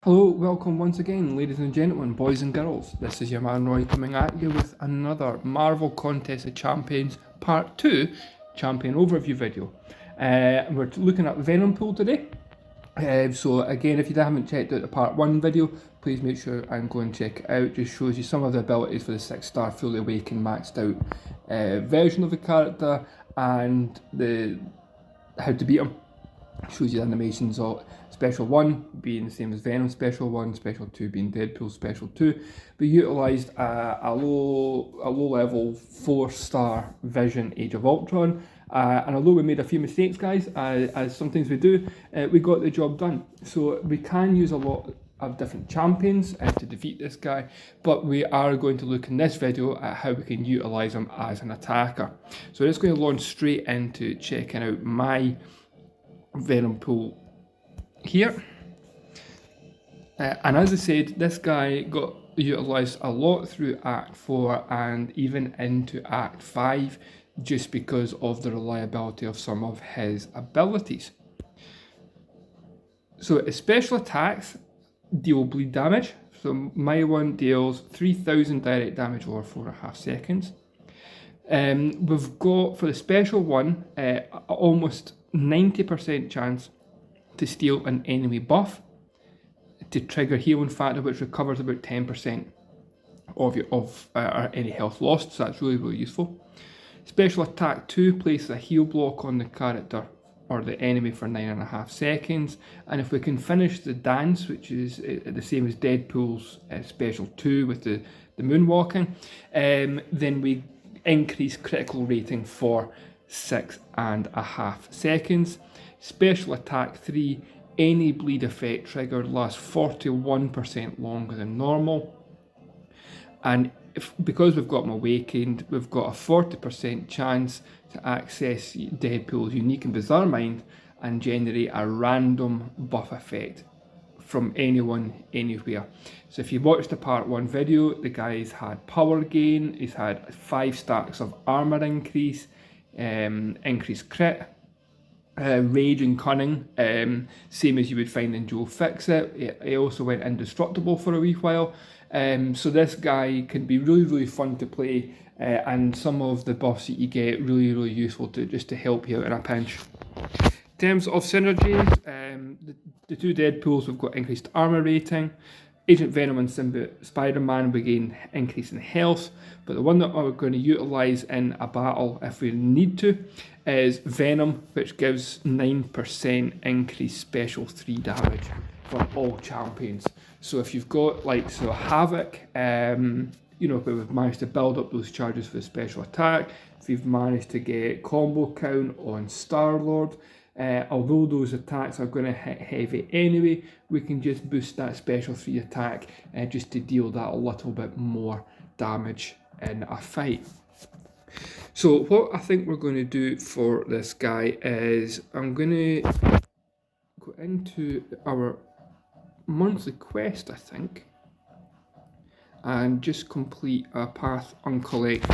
Hello, welcome once again, ladies and gentlemen, boys and girls. This is your man Roy coming at you with another Marvel Contest of Champions Part 2 Champion Overview video. We're looking at Venompool today. So again, if you haven't checked out the Part 1 video, please make sure and go and check it out. It just shows you some of the abilities for the 6-star fully awakened maxed out version of the character and how to beat him. Shows you the animations of Special 1 being the same as Venom Special 1, Special 2 being Deadpool Special 2. We utilised a low level 4-star Vision Age of Ultron, and although we made a few mistakes, guys, as sometimes we do, we got the job done. So we can use a lot of different champions to defeat this guy, but we are going to look in this video at how we can utilise him as an attacker. So we're just going to launch straight into checking out my Venompool here, and as I said, this guy got utilised a lot through Act 4 and even into Act 5 just because of the reliability of some of his abilities. So his special attacks deal bleed damage. So my one deals 3,000 direct damage over 4.5 seconds. We've got for the special one almost 90% chance to steal an enemy buff to trigger healing factor, which recovers about 10% of any health lost, so that's really useful. Special attack 2 places a heal block on the character or the enemy for 9.5 seconds, and if we can finish the dance, which is the same as Deadpool's special 2 with the moonwalking, then we increase critical rating for 6.5 seconds. Special attack 3, any bleed effect triggered lasts 41% longer than normal. And because we've got him awakened, we've got a 40% chance to access Deadpool's unique and bizarre mind and generate a random buff effect from anyone, anywhere. So if you watched the Part 1 video, the guy's had power gain, he's had 5 stacks of armour increase, increased crit, rage and cunning, same as you would find in Joe Fix-It. He also went indestructible for a wee while. So this guy can be really fun to play, and some of the buffs that you get really useful just to help you out in a pinch. In terms of synergies, the two Deadpools have got increased armour rating. Agent Venom and Symbiote Spider-Man we gain increase in health, but the one that we're going to utilise in a battle if we need to is Venom, which gives 9% increased special 3 damage for all champions. So if you've got Havoc, you know, if we've managed to build up those charges for the special attack, if you've managed to get combo count on Star-Lord, although those attacks are going to hit heavy anyway, we can just boost that special 3 attack just to deal that a little bit more damage in a fight. So what I think we're going to do for this guy is I'm going to go into our monthly quest, I think, and just complete a path uncollected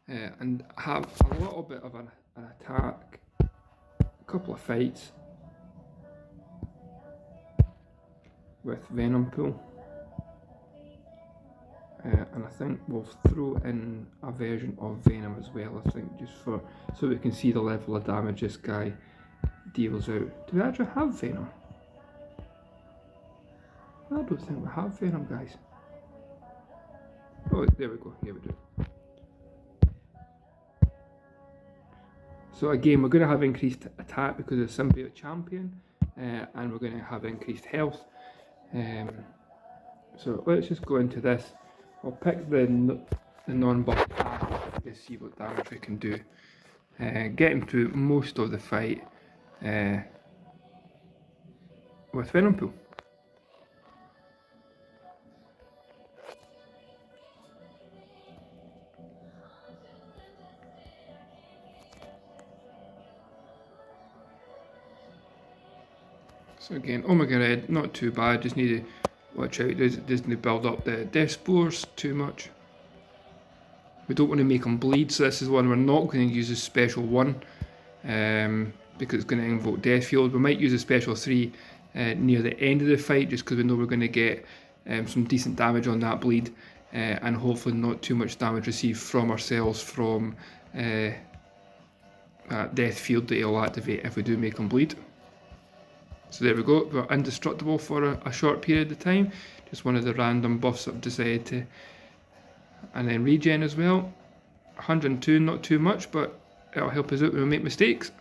and have a little bit of an attack, couple of fights with Venompool, and I think we'll throw in a version of Venom as well, I think, just so we can see the level of damage this guy deals out. Do we actually have Venom? I don't think we have Venom, guys. Oh, there we go, here we do. So again, we're going to have increased attack because of Symbiote Champion, and we're going to have increased health. So let's just go into this. I'll pick the non-buff path to see what damage we can do. Getting through most of the fight with Venompool. So again, Omega Red, not too bad, just need to watch out, it doesn't build up the death spores too much. We don't want to make them bleed, so this is one we're not going to use a special 1 because it's going to invoke Death Field. We might use a special 3 near the end of the fight, just because we know we're going to get some decent damage on that bleed, and hopefully not too much damage received from ourselves from that death field that he'll activate if we do make him bleed. So there we go, we're indestructible for a short period of time. Just one of the random buffs that I've decided to. And then regen as well. 102, not too much, but it'll help us out when we make mistakes.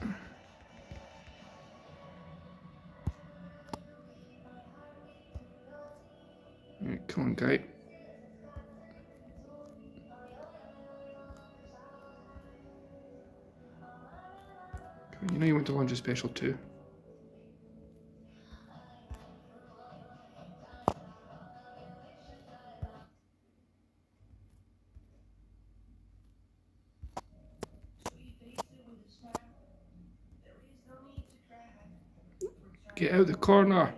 Right, come on, guy. You know you want to launch a special too. Get out the corner.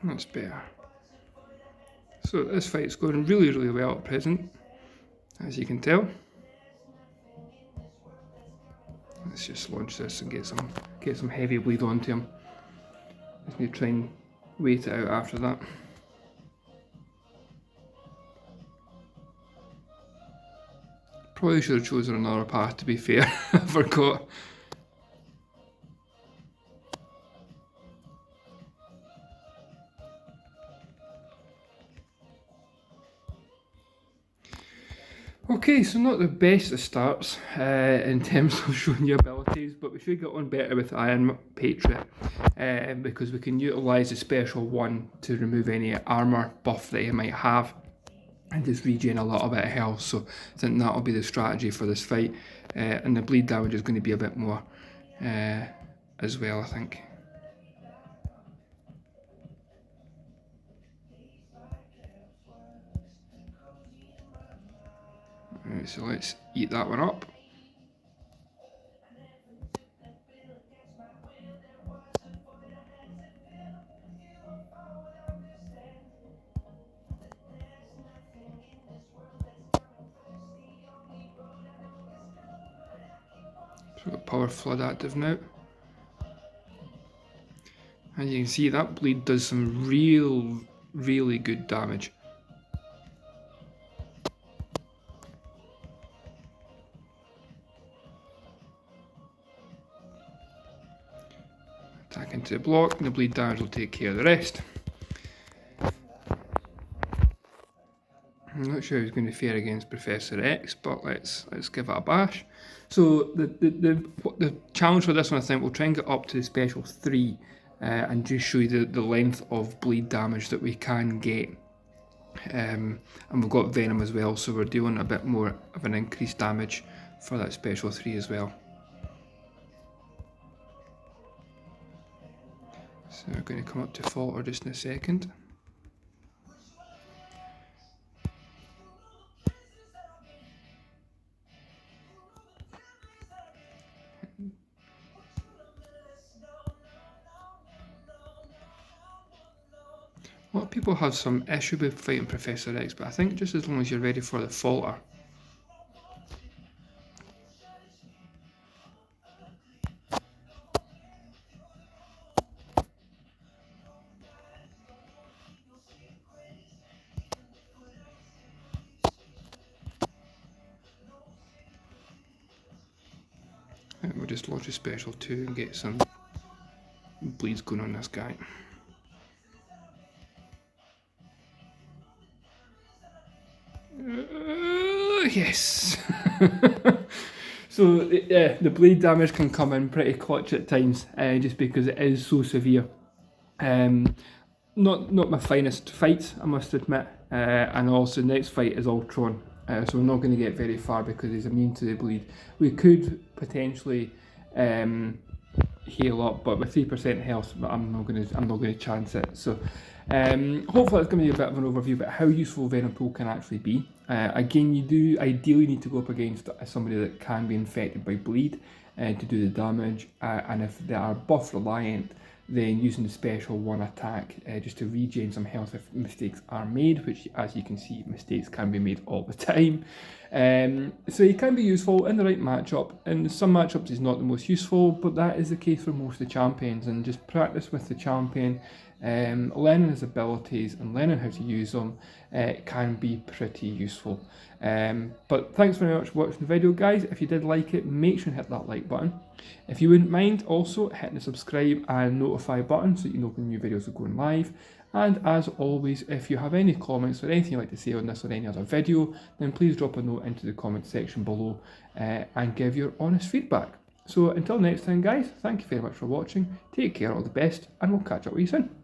That's better. So this fight's going really, really well at present, as you can tell. Let's just launch this and get some heavy bleed onto him. Just need to try and wait it out after that. Probably should have chosen another path, to be fair. I forgot. Okay, so not the best of starts in terms of showing your abilities, but we should get on better with Iron Patriot because we can utilise the special one to remove any armour buff that he might have and just regen a little bit of health. So I think that'll be the strategy for this fight, and the bleed damage is going to be a bit more as well, I think. Right, so let's eat that one up. So we've got Power Flood active now. And you can see that bleed does some really good damage. Attack into the block, and the bleed damage will take care of the rest. I'm not sure who's going to fare against Professor X, but let's give it a bash. So the challenge for this one, I think, we'll try and get up to special 3 and just show you the length of bleed damage that we can get. And we've got Venom as well, so we're dealing a bit more of an increased damage for that special 3 as well. So we're going to come up to Falter just in a second. A lot of people have some issue with fighting Professor X, but I think just as long as you're ready for the Falter. And we'll just launch a special 2 and get some bleeds going on this guy. Yes! So the bleed damage can come in pretty clutch at times, just because it is so severe. Not my finest fights, I must admit, and also the next fight is Ultron, so we're not going to get very far because he's immune to the bleed. We could potentially heal up, but with 3% health, I'm not going to chance it. So hopefully that's going to be a bit of an overview about how useful Venompool can actually be. Again, you do ideally need to go up against somebody that can be infected by bleed to do the damage, and if they are buff reliant, then using the special one attack just to regain some health if mistakes are made, which as you can see, mistakes can be made all the time. So he can be useful in the right matchup. In some matchups he's not the most useful, but that is the case for most of the champions, and just practice with the champion, learning his abilities and learning how to use them can be pretty useful. But thanks very much for watching the video, guys. If you did like it, make sure and hit that like button. If you wouldn't mind also hitting the subscribe and notify button so you know when new videos are going live. And as always, if you have any comments or anything you'd like to say on this or any other video, then please drop a note into the comment section below and give your honest feedback. So until next time, guys, thank you very much for watching. Take care, all the best, and we'll catch up with you soon.